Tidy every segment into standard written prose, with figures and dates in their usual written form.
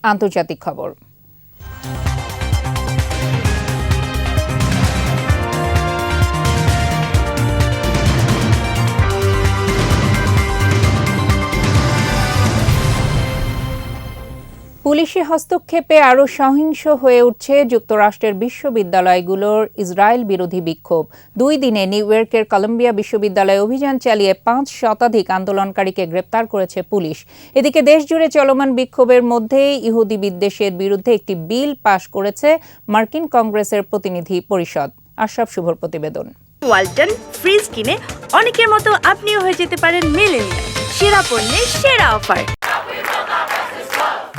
আন্তর্জাতিক খবর। পুলিশি হস্তক্ষেপে আরও সহিংস হয়ে উঠছে যুক্তরাষ্ট্রের বিশ্ববিদ্যালয়গুলোর ইসরায়েল বিরোধী বিক্ষোভ। 2 দিনে নিউ ইয়র্কের কলম্বিয়া বিশ্ববিদ্যালয়ে অভিযান চালিয়ে 5 শতাধিক আন্দোলনকারীকে গ্রেপ্তার করেছে পুলিশ। এদিকে দেশজুড়ে চলমান বিক্ষোভের মধ্যে ইহুদি বিদ্বেষের বিরুদ্ধে একটি বিল পাশ করেছে মার্কিন কংগ্রেসের প্রতিনিধি পরিষদ। আশরাফ শুভর প্রতিবেদন। ওয়ালটন ফ্রিজ কিনে অনেকের মতো আপনিও হয়ে যেতে পারেন মিলেনিয়াল। সেরা পণ্যের সেরা অফার।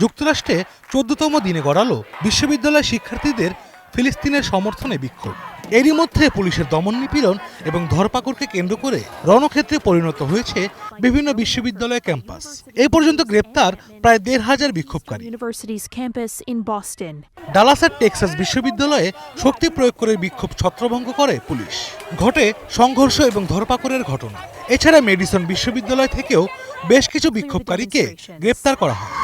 যুক্তরাষ্ট্রে 14তম দিনে গড়ালো বিশ্ববিদ্যালয় শিক্ষার্থীদের ফিলিস্তিনের সমর্থনে বিক্ষোভ। এরই মধ্যে পুলিশের দমন নিপীড়ন এবং ধরপাকড়কে কেন্দ্র করে রণক্ষেত্রে পরিণত হয়েছে বিভিন্ন বিশ্ববিদ্যালয় ক্যাম্পাস। এ পর্যন্ত গ্রেপ্তার প্রায় 1,500 বিক্ষোভকারী। ডালাসের টেক্সাস বিশ্ববিদ্যালয়ে শক্তি প্রয়োগ করে বিক্ষোভ ছত্রভঙ্গ করে পুলিশ। ঘটে সংঘর্ষ এবং ধরপাকড়ের ঘটনা। এছাড়া মেডিসন বিশ্ববিদ্যালয় থেকেও বেশ কিছু বিক্ষোভকারীকে গ্রেপ্তার করা হয়।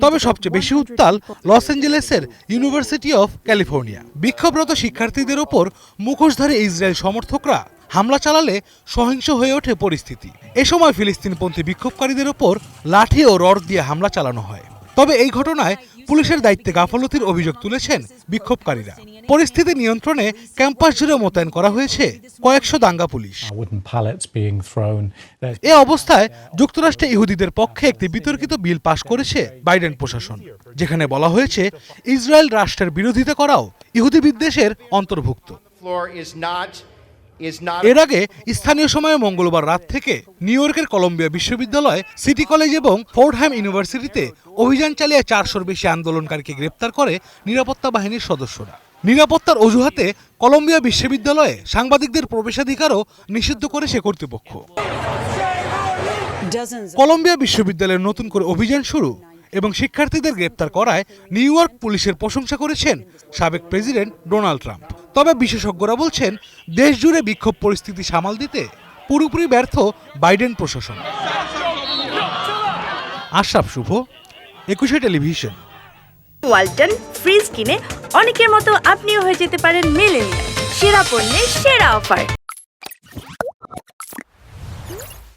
তবে সবচেয়ে বেশি উত্তাল লস অ্যাঞ্জেলেসের ইউনিভার্সিটি অফ ক্যালিফোর্নিয়া। বিক্ষোভরত শিক্ষার্থীদের ওপর মুখোশধারী ইসরায়েল সমর্থকরা হামলা চালালে সহিংস হয়ে ওঠে পরিস্থিতি। এ সময় ফিলিস্তিনপন্থী বিক্ষোভকারীদের ওপর লাঠি ও রড দিয়ে হামলা চালানো হয়। তবে এই ঘটনায় পুলিশের দায়িত্বে গাফলতির অভিযোগ তুলেছেন বিক্ষোভকারীরা। পরিস্থিতি নিয়ন্ত্রণে ক্যাম্পাস জুড়ে মোতায়েন করা হয়েছে কয়েকশো দাঙ্গা পুলিশ। এ অবস্থায় যুক্তরাষ্ট্রে ইহুদিদের পক্ষে একটি বিতর্কিত বিল পাশ করেছে বাইডেন প্রশাসন, যেখানে বলা হয়েছে ইসরায়েল রাষ্ট্রের বিরোধিতা করাও ইহুদি বিদ্বেষের অন্তর্ভুক্ত। এর আগে স্থানীয় সময়ে মঙ্গলবার রাত থেকে নিউ ইয়র্কের কলম্বিয়া বিশ্ববিদ্যালয়, সিটি কলেজ এবং ফোর্ডহ্যাম ইউনিভার্সিটিতে অভিযান চালিয়ে 400-র বেশি আন্দোলনকারীকে গ্রেপ্তার করে নিরাপত্তা বাহিনীর সদস্যরা। নিরাপত্তার অজুহাতে কলম্বিয়া বিশ্ববিদ্যালয়ে সাংবাদিকদের প্রবেশাধিকারও নিষিদ্ধ করেছে কর্তৃপক্ষ। কলম্বিয়া বিশ্ববিদ্যালয়ের নতুন করে অভিযান শুরু এবং শিক্ষার্থীদের গ্রেপ্তার করায় নিউ ইয়র্ক পুলিশের প্রশংসা করেছেন সাবেক প্রেসিডেন্ট ডোনাল্ড ট্রাম্প। তবে বিশেষজ্ঞরা বলছেন, দেশ জুড়ে বিক্ষোভ পরিস্থিতি সামাল দিতে পুরোপুরি ব্যর্থ বাইডেন প্রশাসন। আশরাফ শুভ, 21 টেলিভিশন। ওয়ালটন ফ্রিজ কিনে অনেকের মতো আপনিও হয়ে যেতে পারেন মিলেনিয়াল। সেরা পণ্যের সেরা অফার।